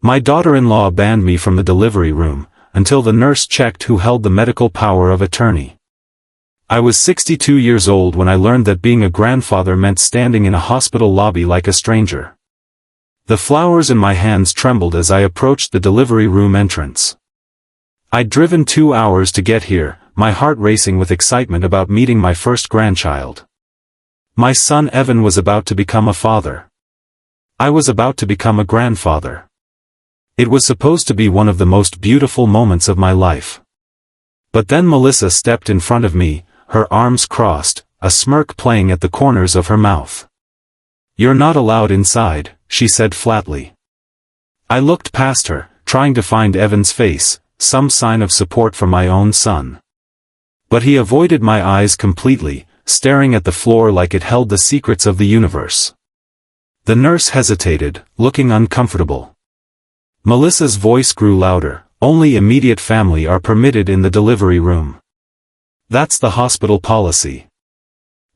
My daughter-in-law banned me from the delivery room, until the nurse checked who held the medical power of attorney. I was 62 years old when I learned that being a grandfather meant standing in a hospital lobby like a stranger. The flowers in my hands trembled as I approached the delivery room entrance. I'd driven 2 hours to get here, my heart racing with excitement about meeting my first grandchild. My son Evan was about to become a father. I was about to become a grandfather. It was supposed to be one of the most beautiful moments of my life. But then Melissa stepped in front of me, her arms crossed, a smirk playing at the corners of her mouth. "You're not allowed inside," she said flatly. I looked past her, trying to find Evan's face, some sign of support for my own son. But he avoided my eyes completely, staring at the floor like it held the secrets of the universe. The nurse hesitated, looking uncomfortable. Melissa's voice grew louder. "Only immediate family are permitted in the delivery room. That's the hospital policy."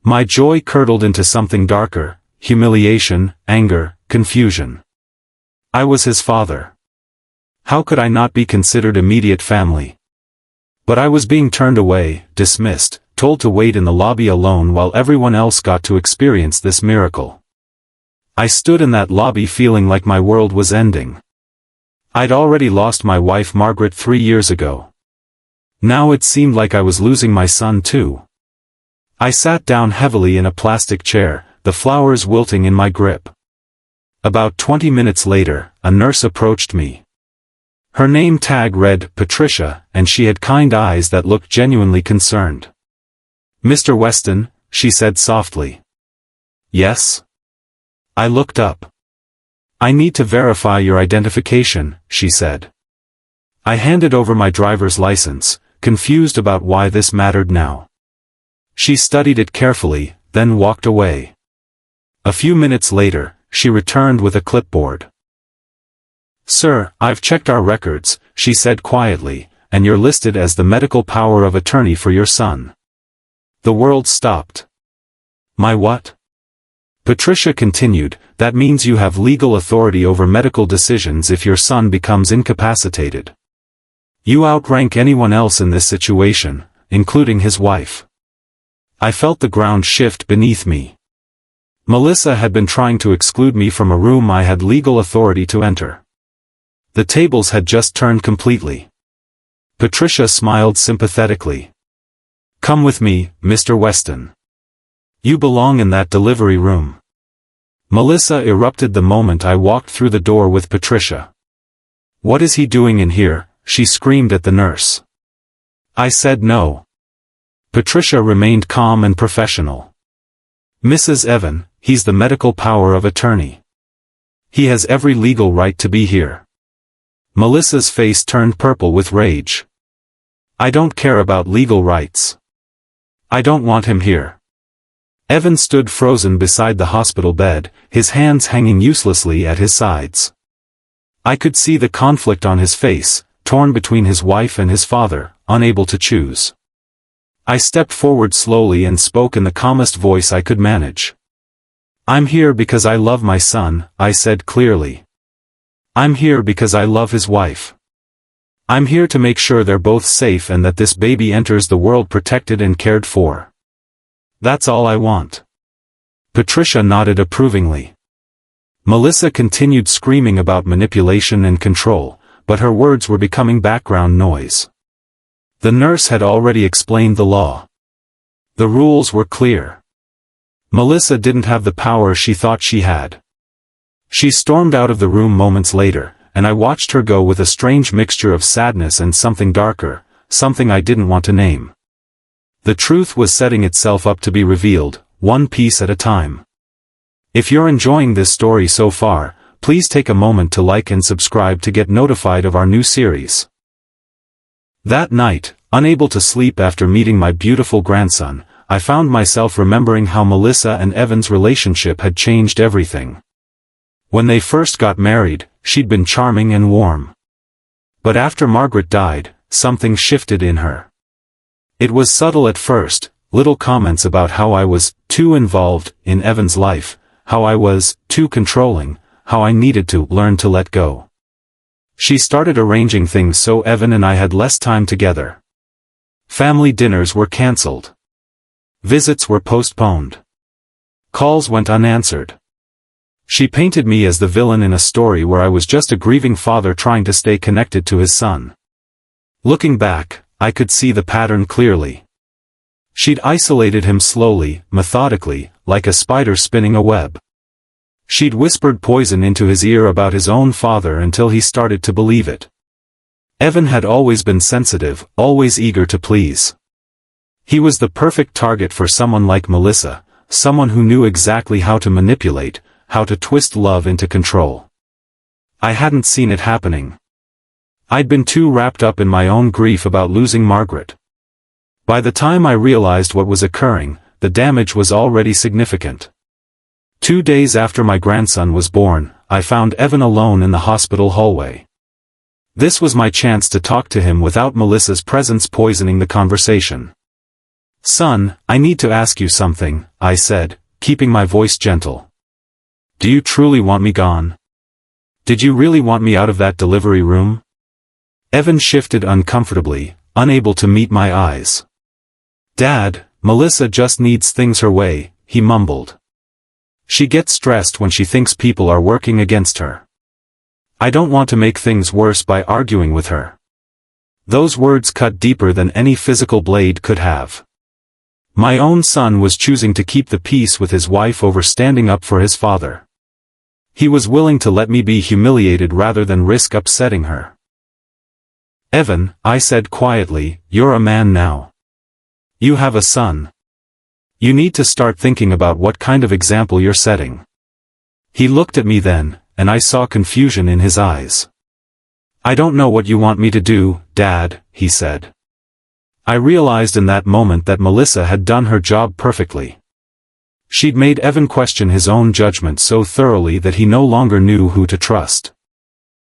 My joy curdled into something darker, humiliation, anger, confusion. I was his father. How could I not be considered immediate family? But I was being turned away, dismissed, told to wait in the lobby alone while everyone else got to experience this miracle. I stood in that lobby feeling like my world was ending. I'd already lost my wife Margaret 3 years ago. Now it seemed like I was losing my son too. I sat down heavily in a plastic chair, the flowers wilting in my grip. About 20 minutes later, a nurse approached me. Her name tag read Patricia, and she had kind eyes that looked genuinely concerned. "Mr. Weston," she said softly. "Yes?" I looked up. "I need to verify your identification," she said. I handed over my driver's license, confused about why this mattered now. She studied it carefully, then walked away. A few minutes later, she returned with a clipboard. "Sir, I've checked our records," she said quietly, "and you're listed as the medical power of attorney for your son." The world stopped. "My what?" Patricia continued, "That means you have legal authority over medical decisions if your son becomes incapacitated. You outrank anyone else in this situation, including his wife." I felt the ground shift beneath me. Melissa had been trying to exclude me from a room I had legal authority to enter. The tables had just turned completely. Patricia smiled sympathetically. "Come with me, Mr. Weston. You belong in that delivery room." Melissa erupted the moment I walked through the door with Patricia. "What is he doing in here?" she screamed at the nurse. I said no. Patricia remained calm and professional. "Mrs. Evan, he's the medical power of attorney. He has every legal right to be here." Melissa's face turned purple with rage. "I don't care about legal rights. I don't want him here." Evan stood frozen beside the hospital bed, his hands hanging uselessly at his sides. I could see the conflict on his face, torn between his wife and his father, unable to choose. I stepped forward slowly and spoke in the calmest voice I could manage. "I'm here because I love my son," I said clearly. "I'm here because I love his wife. I'm here to make sure they're both safe and that this baby enters the world protected and cared for. That's all I want." Patricia nodded approvingly. Melissa continued screaming about manipulation and control, but her words were becoming background noise. The nurse had already explained the law. The rules were clear. Melissa didn't have the power she thought she had. She stormed out of the room moments later, and I watched her go with a strange mixture of sadness and something darker, something I didn't want to name. The truth was setting itself up to be revealed, one piece at a time. If you're enjoying this story so far, please take a moment to like and subscribe to get notified of our new series. That night, unable to sleep after meeting my beautiful grandson, I found myself remembering how Melissa and Evan's relationship had changed everything. When they first got married, she'd been charming and warm. But after Margaret died, something shifted in her. It was subtle at first, little comments about how I was too involved in Evan's life, how I was too controlling, how I needed to learn to let go. She started arranging things so Evan and I had less time together. Family dinners were cancelled. Visits were postponed. Calls went unanswered. She painted me as the villain in a story where I was just a grieving father trying to stay connected to his son. Looking back, I could see the pattern clearly. She'd isolated him slowly, methodically, like a spider spinning a web. She'd whispered poison into his ear about his own father until he started to believe it. Evan had always been sensitive, always eager to please. He was the perfect target for someone like Melissa, someone who knew exactly how to manipulate, how to twist love into control. I hadn't seen it happening. I'd been too wrapped up in my own grief about losing Margaret. By the time I realized what was occurring, the damage was already significant. 2 days after my grandson was born, I found Evan alone in the hospital hallway. This was my chance to talk to him without Melissa's presence poisoning the conversation. "Son, I need to ask you something," I said, keeping my voice gentle. "Do you truly want me gone? Did you really want me out of that delivery room?" Evan shifted uncomfortably, unable to meet my eyes. "Dad, Melissa just needs things her way," he mumbled. "She gets stressed when she thinks people are working against her. I don't want to make things worse by arguing with her." Those words cut deeper than any physical blade could have. My own son was choosing to keep the peace with his wife over standing up for his father. He was willing to let me be humiliated rather than risk upsetting her. "Evan," I said quietly, "you're a man now. You have a son. You need to start thinking about what kind of example you're setting." He looked at me then, and I saw confusion in his eyes. "I don't know what you want me to do, Dad," he said. I realized in that moment that Melissa had done her job perfectly. She'd made Evan question his own judgment so thoroughly that he no longer knew who to trust.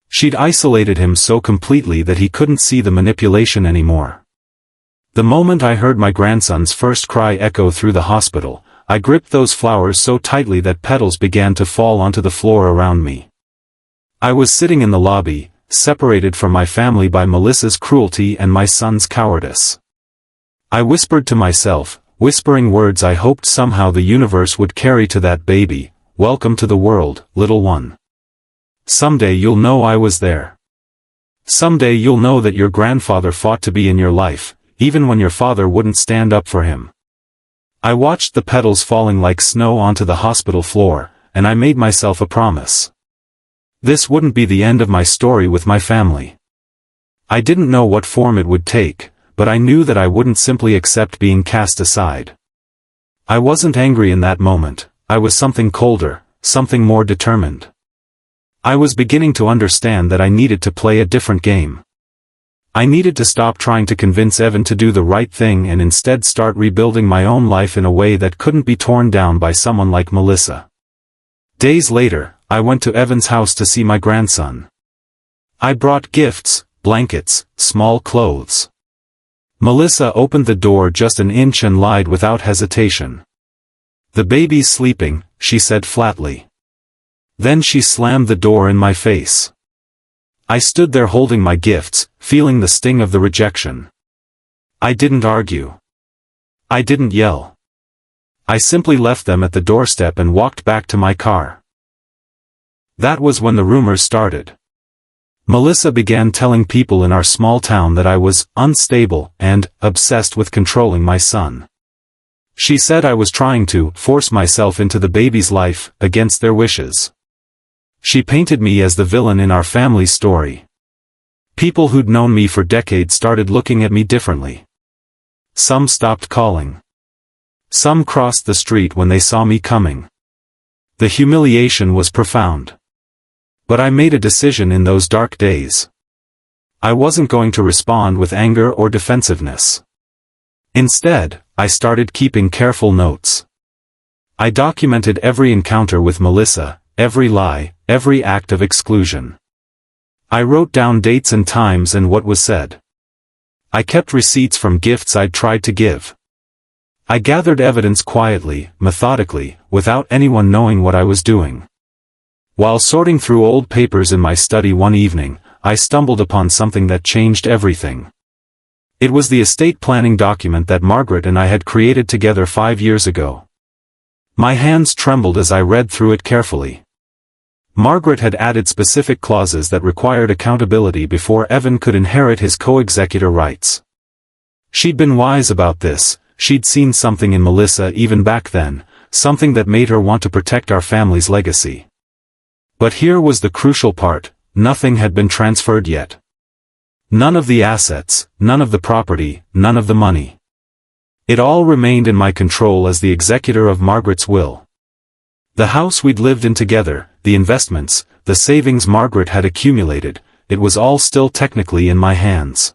She'd isolated him so completely that he couldn't see the manipulation anymore. The moment I heard my grandson's first cry echo through the hospital, I gripped those flowers so tightly that petals began to fall onto the floor around me. I was sitting in the lobby, separated from my family by Melissa's cruelty and my son's cowardice. I whispered to myself, whispering words I hoped somehow the universe would carry to that baby, "Welcome to the world, little one. Someday you'll know I was there. Someday you'll know that your grandfather fought to be in your life, even when your father wouldn't stand up for him." I watched the petals falling like snow onto the hospital floor, and I made myself a promise. This wouldn't be the end of my story with my family. I didn't know what form it would take, but I knew that I wouldn't simply accept being cast aside. I wasn't angry in that moment, I was something colder, something more determined. I was beginning to understand that I needed to play a different game. I needed to stop trying to convince Evan to do the right thing and instead start rebuilding my own life in a way that couldn't be torn down by someone like Melissa. Days later, I went to Evan's house to see my grandson. I brought gifts, blankets, small clothes. Melissa opened the door just an inch and lied without hesitation. "The baby's sleeping," she said flatly. Then she slammed the door in my face. I stood there holding my gifts, feeling the sting of the rejection. I didn't argue. I didn't yell. I simply left them at the doorstep and walked back to my car. That was when the rumors started. Melissa began telling people in our small town that I was unstable and obsessed with controlling my son. She said I was trying to force myself into the baby's life against their wishes. She painted me as the villain in our family story. People who'd known me for decades started looking at me differently. Some stopped calling. Some crossed the street when they saw me coming. The humiliation was profound. But I made a decision in those dark days. I wasn't going to respond with anger or defensiveness. Instead, I started keeping careful notes. I documented every encounter with Melissa, every lie, every act of exclusion. I wrote down dates and times and what was said. I kept receipts from gifts I'd tried to give. I gathered evidence quietly, methodically, without anyone knowing what I was doing. While sorting through old papers in my study one evening, I stumbled upon something that changed everything. It was the estate planning document that Margaret and I had created together 5 years ago. My hands trembled as I read through it carefully. Margaret had added specific clauses that required accountability before Evan could inherit his co-executor rights. She'd been wise about this. She'd seen something in Melissa even back then, something that made her want to protect our family's legacy. But here was the crucial part: nothing had been transferred yet. None of the assets, none of the property, none of the money. It all remained in my control as the executor of Margaret's will. The house we'd lived in together, the investments, the savings Margaret had accumulated, it was all still technically in my hands.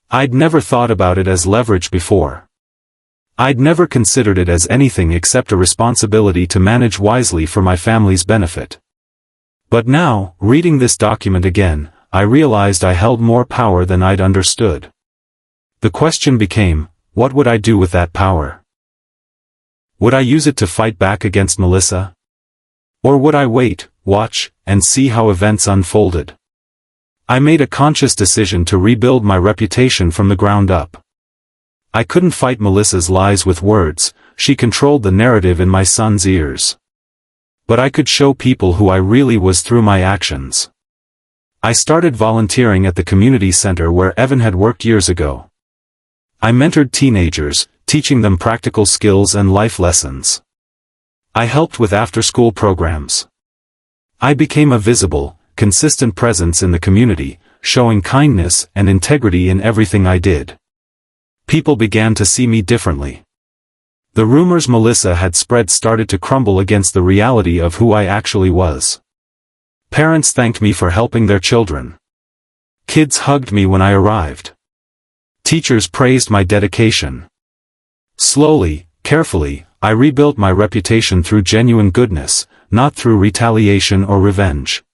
I'd never thought about it as leverage before. I'd never considered it as anything except a responsibility to manage wisely for my family's benefit. But now, reading this document again, I realized I held more power than I'd understood. The question became, what would I do with that power? Would I use it to fight back against Melissa? Or would I wait, watch, and see how events unfolded? I made a conscious decision to rebuild my reputation from the ground up. I couldn't fight Melissa's lies with words, she controlled the narrative in my son's ears. But I could show people who I really was through my actions. I started volunteering at the community center where Evan had worked years ago. I mentored teenagers, teaching them practical skills and life lessons. I helped with after-school programs. I became a visible, consistent presence in the community, showing kindness and integrity in everything I did. People began to see me differently. The rumors Melissa had spread started to crumble against the reality of who I actually was. Parents thanked me for helping their children. Kids hugged me when I arrived. Teachers praised my dedication. Slowly, carefully, I rebuilt my reputation through genuine goodness, not through retaliation or revenge.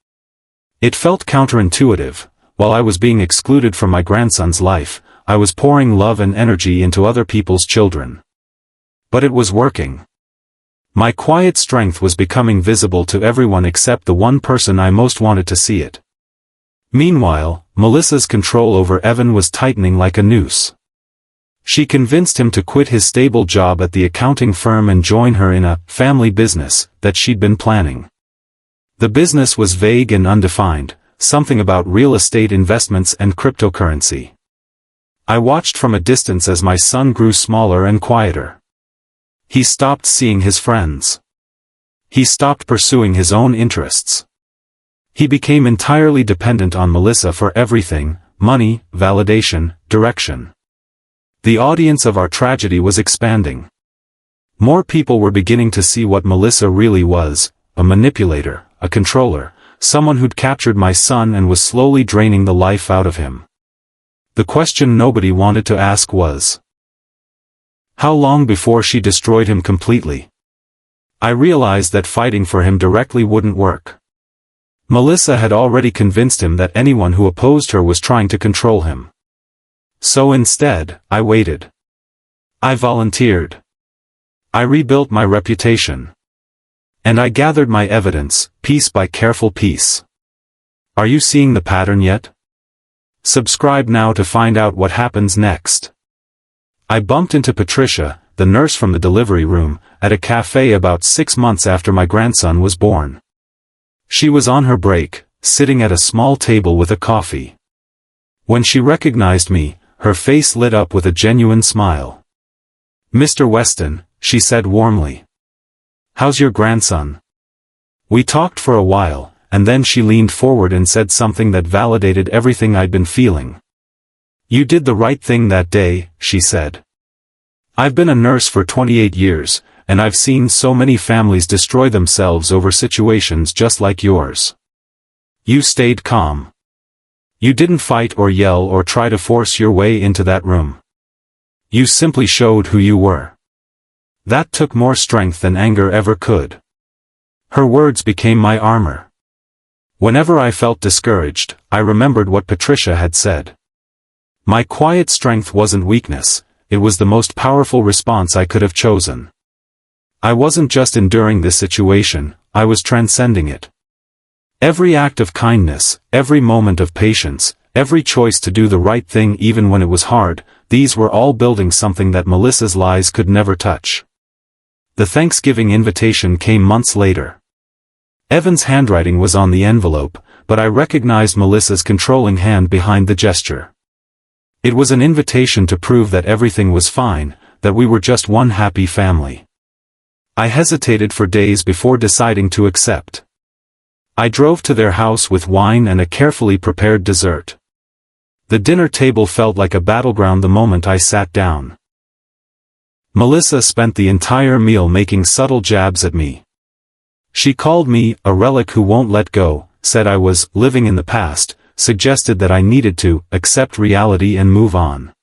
It felt counterintuitive. While I was being excluded from my grandson's life, I was pouring love and energy into other people's children. But it was working. My quiet strength was becoming visible to everyone except the one person I most wanted to see it. Meanwhile, Melissa's control over Evan was tightening like a noose. She convinced him to quit his stable job at the accounting firm and join her in a family business that she'd been planning. The business was vague and undefined, something about real estate investments and cryptocurrency. I watched from a distance as my son grew smaller and quieter. He stopped seeing his friends. He stopped pursuing his own interests. He became entirely dependent on Melissa for everything: money, validation, direction. The audience of our tragedy was expanding. More people were beginning to see what Melissa really was: a manipulator, a controller, someone who'd captured my son and was slowly draining the life out of him. The question nobody wanted to ask was, how long before she destroyed him completely? I realized that fighting for him directly wouldn't work. Melissa had already convinced him that anyone who opposed her was trying to control him. So instead, I waited. I volunteered. I rebuilt my reputation. And I gathered my evidence, piece by careful piece. Are you seeing the pattern yet? Subscribe now to find out what happens next. I bumped into Patricia, the nurse from the delivery room, at a cafe about 6 months after my grandson was born. She was on her break, sitting at a small table with a coffee. When she recognized me, her face lit up with a genuine smile. "Mr. Weston," she said warmly. "How's your grandson?" We talked for a while, and then she leaned forward and said something that validated everything I'd been feeling. "You did the right thing that day," she said. "I've been a nurse for 28 years, and I've seen so many families destroy themselves over situations just like yours. You stayed calm. You didn't fight or yell or try to force your way into that room. You simply showed who you were. That took more strength than anger ever could." Her words became my armor. Whenever I felt discouraged, I remembered what Patricia had said. My quiet strength wasn't weakness, it was the most powerful response I could have chosen. I wasn't just enduring this situation, I was transcending it. Every act of kindness, every moment of patience, every choice to do the right thing even when it was hard, these were all building something that Melissa's lies could never touch. The Thanksgiving invitation came months later. Evan's handwriting was on the envelope, but I recognized Melissa's controlling hand behind the gesture. It was an invitation to prove that everything was fine, that we were just one happy family. I hesitated for days before deciding to accept. I drove to their house with wine and a carefully prepared dessert. The dinner table felt like a battleground the moment I sat down. Melissa spent the entire meal making subtle jabs at me. She called me a relic who won't let go, said I was living in the past, suggested that I needed to accept reality and move on.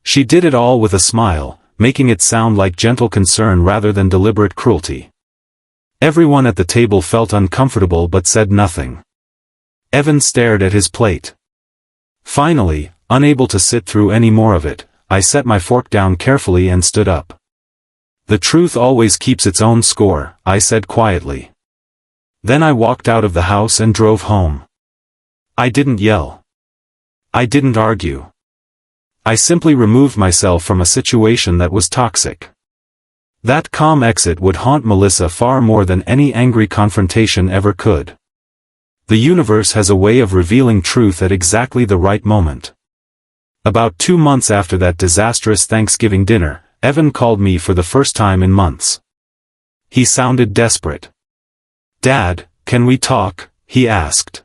She did it all with a smile, making it sound like gentle concern rather than deliberate cruelty. Everyone at the table felt uncomfortable but said nothing. Evan stared at his plate. Finally, unable to sit through any more of it, I set my fork down carefully and stood up. "The truth always keeps its own score," I said quietly. Then I walked out of the house and drove home. I didn't yell. I didn't argue. I simply removed myself from a situation that was toxic. That calm exit would haunt Melissa far more than any angry confrontation ever could. The universe has a way of revealing truth at exactly the right moment. About 2 months after that disastrous Thanksgiving dinner, Evan called me for the first time in months. He sounded desperate. "Dad, can we talk?" he asked.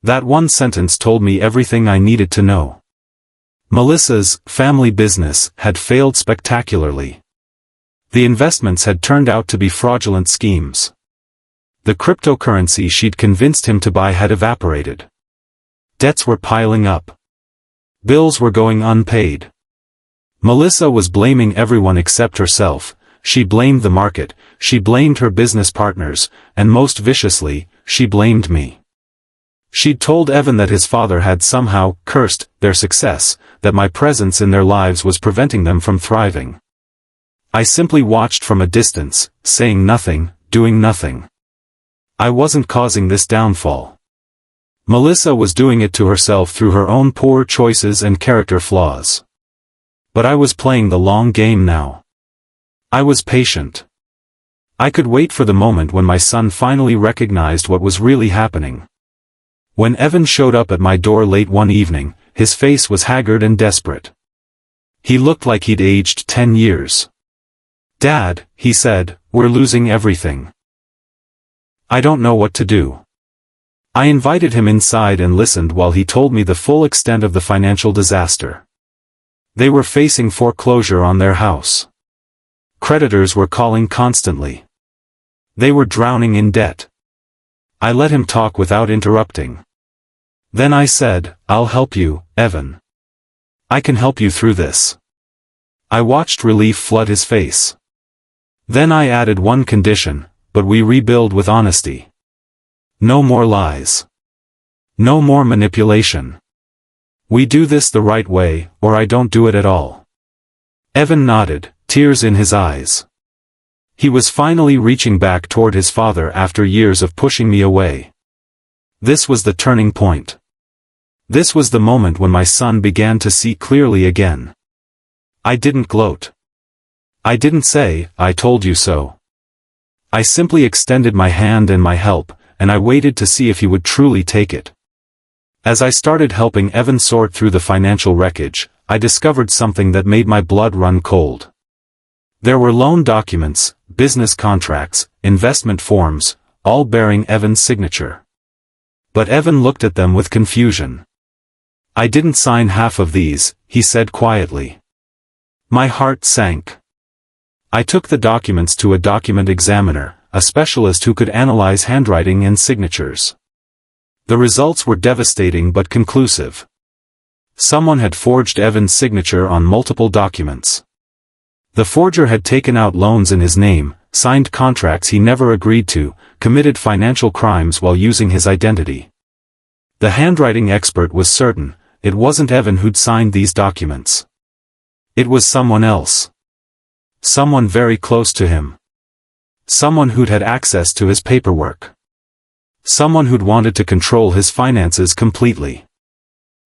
That one sentence told me everything I needed to know. Melissa's family business had failed spectacularly. The investments had turned out to be fraudulent schemes. The cryptocurrency she'd convinced him to buy had evaporated. Debts were piling up. Bills were going unpaid. Melissa was blaming everyone except herself. She blamed the market, she blamed her business partners, and most viciously, she blamed me. She'd told Evan that his father had somehow cursed their success, that my presence in their lives was preventing them from thriving. I simply watched from a distance, saying nothing, doing nothing. I wasn't causing this downfall. Melissa was doing it to herself through her own poor choices and character flaws. But I was playing the long game now. I was patient. I could wait for the moment when my son finally recognized what was really happening. When Evan showed up at my door late one evening, his face was haggard and desperate. He looked like he'd aged 10 years. "Dad," he said, "we're losing everything. I don't know what to do." I invited him inside and listened while he told me the full extent of the financial disaster. They were facing foreclosure on their house. Creditors were calling constantly. They were drowning in debt. I let him talk without interrupting. Then I said, "I'll help you, Evan. I can help you through this." I watched relief flood his face. Then I added one condition, but we rebuild with honesty. No more lies. No more manipulation. We do this the right way, or I don't do it at all. Evan nodded, tears in his eyes. He was finally reaching back toward his father after years of pushing me away. This was the turning point. This was the moment when my son began to see clearly again. I didn't gloat. I didn't say, "I told you so." I simply extended my hand and my help, and I waited to see if he would truly take it. As I started helping Evan sort through the financial wreckage, I discovered something that made my blood run cold. There were loan documents, business contracts, investment forms, all bearing Evan's signature. But Evan looked at them with confusion. "I didn't sign half of these," he said quietly. My heart sank. I took the documents to a document examiner, a specialist who could analyze handwriting and signatures. The results were devastating but conclusive. Someone had forged Evan's signature on multiple documents. The forger had taken out loans in his name, signed contracts he never agreed to, committed financial crimes while using his identity. The handwriting expert was certain, it wasn't Evan who'd signed these documents. It was someone else. Someone very close to him. Someone who'd had access to his paperwork. Someone who'd wanted to control his finances completely.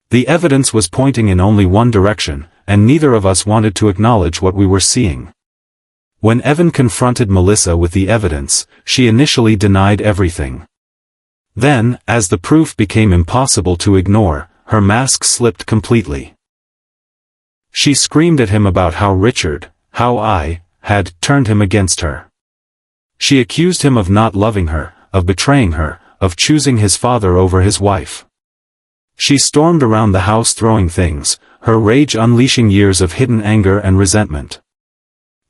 The evidence was pointing in only one direction, and neither of us wanted to acknowledge what we were seeing. When Evan confronted Melissa with the evidence, she initially denied everything. Then, as the proof became impossible to ignore, her mask slipped completely. She screamed at him about how I had turned him against her. She accused him of not loving her, of betraying her, of choosing his father over his wife. She stormed around the house throwing things, her rage unleashing years of hidden anger and resentment.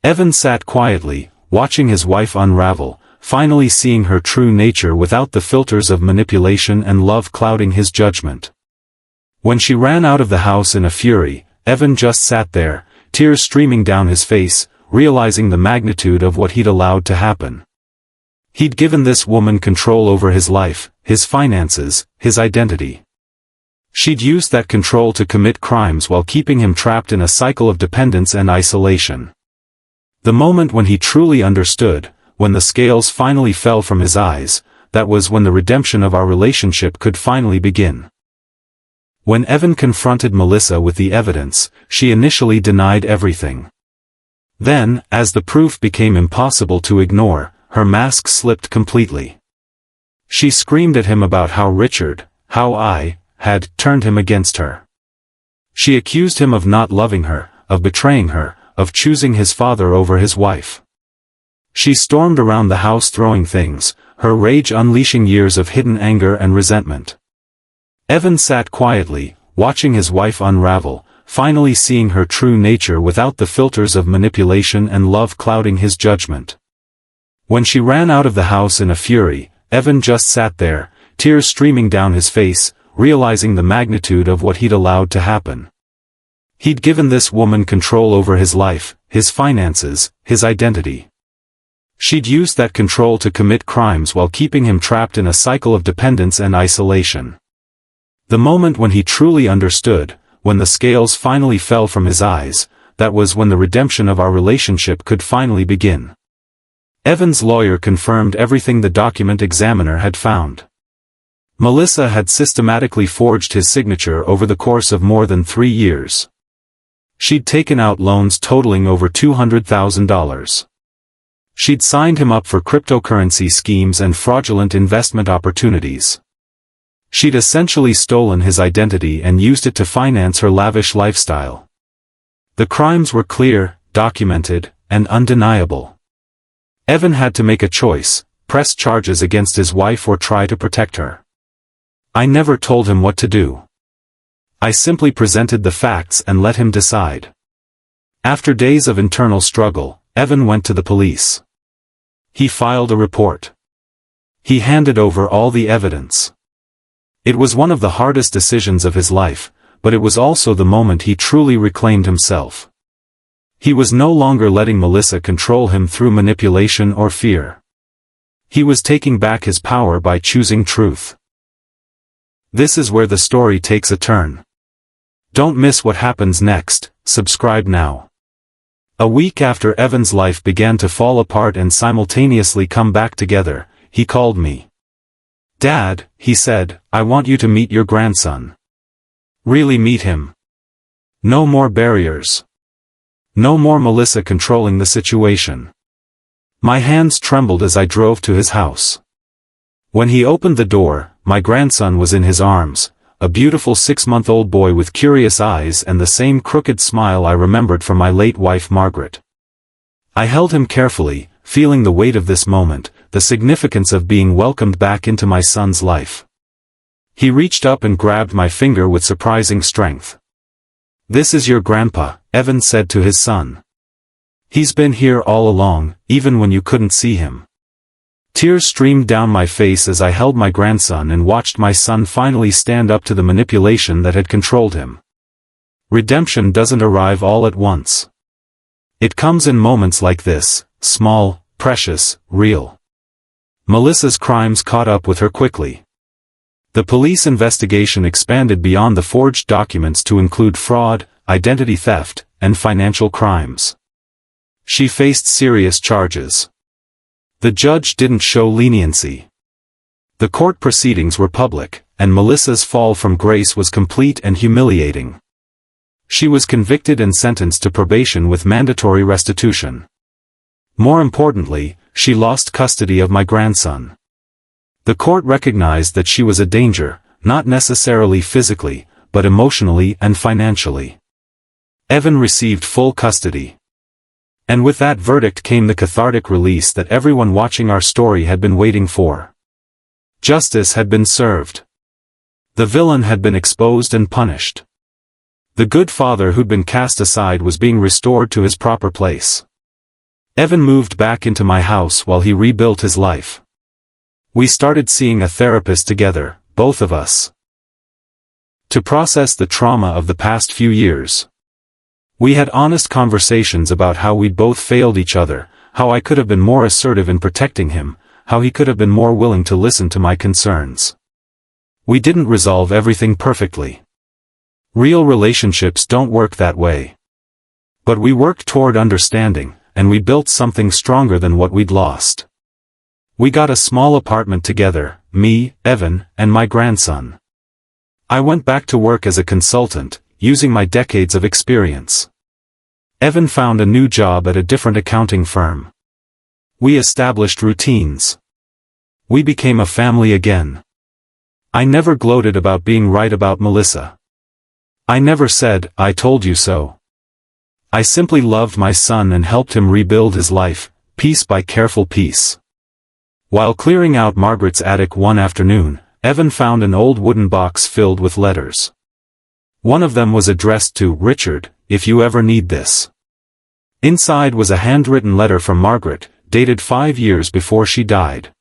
Evan sat quietly, watching his wife unravel, finally seeing her true nature without the filters of manipulation and love clouding his judgment. When she ran out of the house in a fury, Evan just sat there, tears streaming down his face, realizing the magnitude of what he'd allowed to happen. He'd given this woman control over his life, his finances, his identity. She'd used that control to commit crimes while keeping him trapped in a cycle of dependence and isolation. The moment when he truly understood, when the scales finally fell from his eyes, that was when the redemption of our relationship could finally begin. When Evan confronted Melissa with the evidence, she initially denied everything. Then, as the proof became impossible to ignore, her mask slipped completely. She screamed at him about how I had turned him against her. She accused him of not loving her, of betraying her, of choosing his father over his wife. She stormed around the house throwing things, her rage unleashing years of hidden anger and resentment. Evan sat quietly, watching his wife unravel, finally seeing her true nature without the filters of manipulation and love clouding his judgment. When she ran out of the house in a fury, Evan just sat there, tears streaming down his face, realizing the magnitude of what he'd allowed to happen. He'd given this woman control over his life, his finances, his identity. She'd used that control to commit crimes while keeping him trapped in a cycle of dependence and isolation. The moment when he truly understood, when the scales finally fell from his eyes, that was when the redemption of our relationship could finally begin. Evan's lawyer confirmed everything the document examiner had found. Melissa had systematically forged his signature over the course of more than 3 years. She'd taken out loans totaling over $200,000. She'd signed him up for cryptocurrency schemes and fraudulent investment opportunities. She'd essentially stolen his identity and used it to finance her lavish lifestyle. The crimes were clear, documented, and undeniable. Evan had to make a choice, press charges against his wife or try to protect her. I never told him what to do. I simply presented the facts and let him decide. After days of internal struggle, Evan went to the police. He filed a report. He handed over all the evidence. It was one of the hardest decisions of his life, but it was also the moment he truly reclaimed himself. He was no longer letting Melissa control him through manipulation or fear. He was taking back his power by choosing truth. This is where the story takes a turn. Don't miss what happens next, subscribe now. A week after Evan's life began to fall apart and simultaneously come back together, he called me. "Dad," he said, "I want you to meet your grandson. Really meet him. No more barriers. No more Melissa controlling the situation." My hands trembled as I drove to his house. When he opened the door, my grandson was in his arms, a beautiful 6-month-old boy with curious eyes and the same crooked smile I remembered from my late wife Margaret. I held him carefully, feeling the weight of this moment, the significance of being welcomed back into my son's life. He reached up and grabbed my finger with surprising strength. "This is your grandpa," Evan said to his son. "He's been here all along, even when you couldn't see him." Tears streamed down my face as I held my grandson and watched my son finally stand up to the manipulation that had controlled him. Redemption doesn't arrive all at once. It comes in moments like this, small, precious, real. Melissa's crimes caught up with her quickly. The police investigation expanded beyond the forged documents to include fraud, identity theft, and financial crimes. She faced serious charges. The judge didn't show leniency. The court proceedings were public, and Melissa's fall from grace was complete and humiliating. She was convicted and sentenced to probation with mandatory restitution. More importantly, she lost custody of my grandson. The court recognized that she was a danger, not necessarily physically, but emotionally and financially. Evan received full custody. And with that verdict came the cathartic release that everyone watching our story had been waiting for. Justice had been served. The villain had been exposed and punished. The good father who'd been cast aside was being restored to his proper place. Evan moved back into my house while he rebuilt his life. We started seeing a therapist together, both of us, to process the trauma of the past few years. We had honest conversations about how we'd both failed each other, how I could have been more assertive in protecting him, how he could have been more willing to listen to my concerns. We didn't resolve everything perfectly. Real relationships don't work that way. But we worked toward understanding, and we built something stronger than what we'd lost. We got a small apartment together, me, Evan, and my grandson. I went back to work as a consultant, using my decades of experience. Evan found a new job at a different accounting firm. We established routines. We became a family again. I never gloated about being right about Melissa. I never said, "I told you so." I simply loved my son and helped him rebuild his life, piece by careful piece. While clearing out Margaret's attic one afternoon, Evan found an old wooden box filled with letters. One of them was addressed to Richard, "If you ever need this." Inside was a handwritten letter from Margaret, dated 5 years before she died.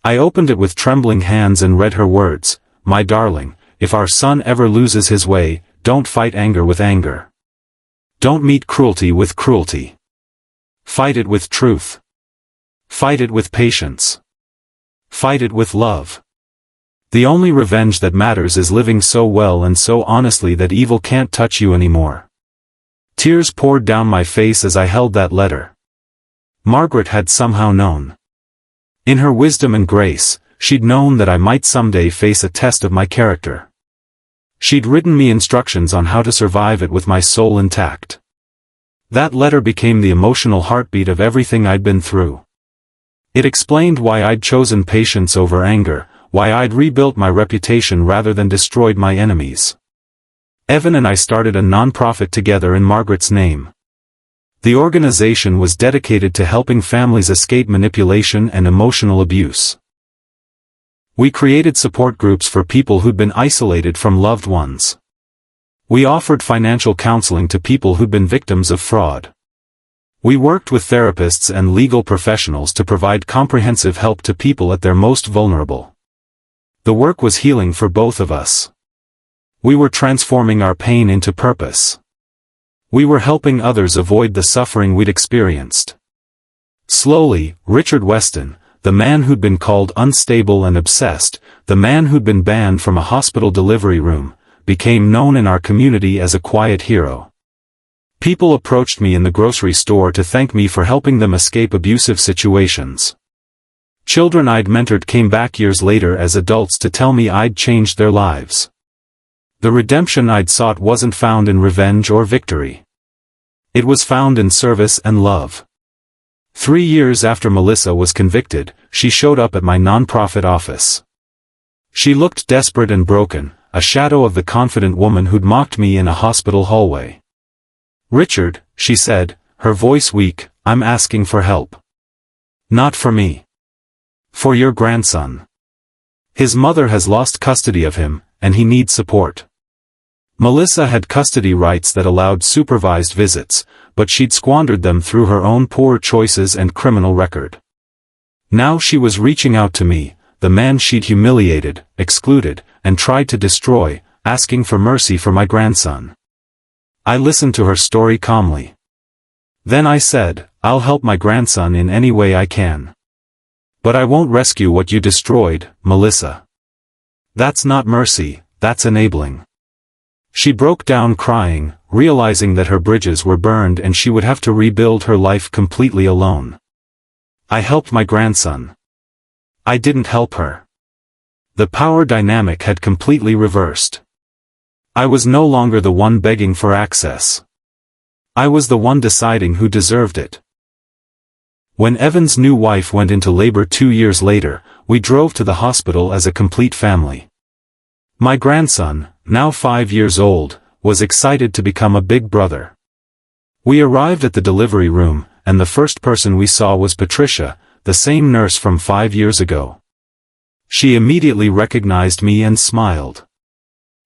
I opened it with trembling hands and read her words, "My darling, if our son ever loses his way, don't fight anger with anger. Don't meet cruelty with cruelty. Fight it with truth. Fight it with patience. Fight it with love. The only revenge that matters is living so well and so honestly that evil can't touch you anymore." Tears poured down my face as I held that letter. Margaret had somehow known. In her wisdom and grace, she'd known that I might someday face a test of my character. She'd written me instructions on how to survive it with my soul intact. That letter became the emotional heartbeat of everything I'd been through. It explained why I'd chosen patience over anger, why I'd rebuilt my reputation rather than destroyed my enemies. Evan and I started a non-profit together in Margaret's name. The organization was dedicated to helping families escape manipulation and emotional abuse. We created support groups for people who'd been isolated from loved ones. We offered financial counseling to people who'd been victims of fraud. We worked with therapists and legal professionals to provide comprehensive help to people at their most vulnerable. The work was healing for both of us. We were transforming our pain into purpose. We were helping others avoid the suffering we'd experienced. Slowly, Richard Weston, the man who'd been called unstable and obsessed, the man who'd been banned from a hospital delivery room, became known in our community as a quiet hero. People approached me in the grocery store to thank me for helping them escape abusive situations. Children I'd mentored came back years later as adults to tell me I'd changed their lives. The redemption I'd sought wasn't found in revenge or victory. It was found in service and love. 3 years after Melissa was convicted, she showed up at my nonprofit office. She looked desperate and broken, a shadow of the confident woman who'd mocked me in a hospital hallway. "Richard," she said, her voice weak, "I'm asking for help. Not for me. For your grandson. His mother has lost custody of him, and he needs support." Melissa had custody rights that allowed supervised visits, but she'd squandered them through her own poor choices and criminal record. Now she was reaching out to me, the man she'd humiliated, excluded, and tried to destroy, asking for mercy for my grandson. I listened to her story calmly. Then I said, "I'll help my grandson in any way I can. But I won't rescue what you destroyed, Melissa. That's not mercy, that's enabling." She broke down crying, realizing that her bridges were burned and she would have to rebuild her life completely alone. I helped my grandson. I didn't help her. The power dynamic had completely reversed. I was no longer the one begging for access. I was the one deciding who deserved it. When Evan's new wife went into labor 2 years later, we drove to the hospital as a complete family. My grandson, now 5 years old, was excited to become a big brother. We arrived at the delivery room, and the first person we saw was Patricia, the same nurse from 5 years ago. She immediately recognized me and smiled.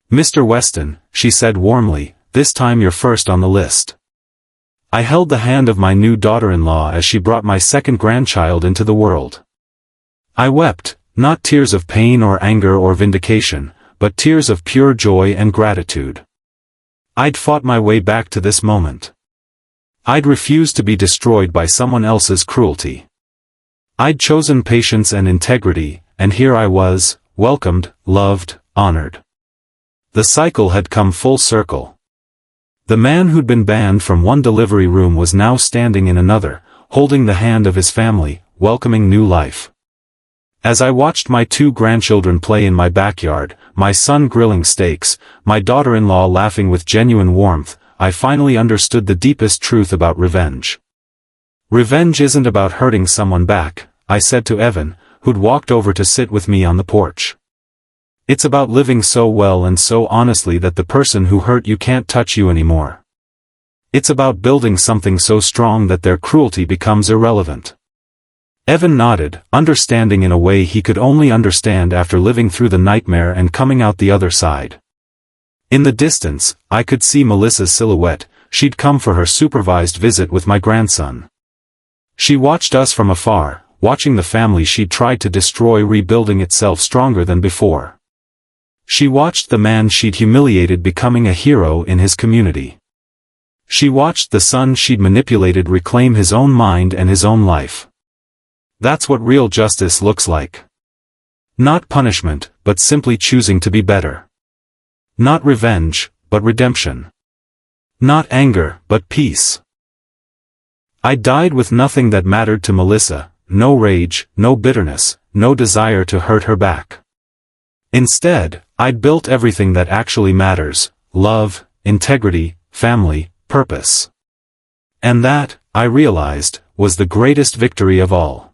"Mr. Weston," she said warmly, "this time you're first on the list." I held the hand of my new daughter-in-law as she brought my second grandchild into the world. I wept, not tears of pain or anger or vindication, but tears of pure joy and gratitude. I'd fought my way back to this moment. I'd refused to be destroyed by someone else's cruelty. I'd chosen patience and integrity, and here I was, welcomed, loved, honored. The cycle had come full circle. The man who'd been banned from one delivery room was now standing in another, holding the hand of his family, welcoming new life. As I watched my 2 grandchildren play in my backyard, my son grilling steaks, my daughter-in-law laughing with genuine warmth, I finally understood the deepest truth about revenge. Revenge isn't about hurting someone back, I said to Evan, who'd walked over to sit with me on the porch. It's about living so well and so honestly that the person who hurt you can't touch you anymore. It's about building something so strong that their cruelty becomes irrelevant. Evan nodded, understanding in a way he could only understand after living through the nightmare and coming out the other side. In the distance, I could see Melissa's silhouette. She'd come for her supervised visit with my grandson. She watched us from afar, watching the family she'd tried to destroy rebuilding itself stronger than before. She watched the man she'd humiliated becoming a hero in his community. She watched the son she'd manipulated reclaim his own mind and his own life. That's what real justice looks like. Not punishment, but simply choosing to be better. Not revenge, but redemption. Not anger, but peace. I died with nothing that mattered to Melissa, no rage, no bitterness, no desire to hurt her back. Instead, I'd built everything that actually matters: love, integrity, family, purpose. And that, I realized, was the greatest victory of all.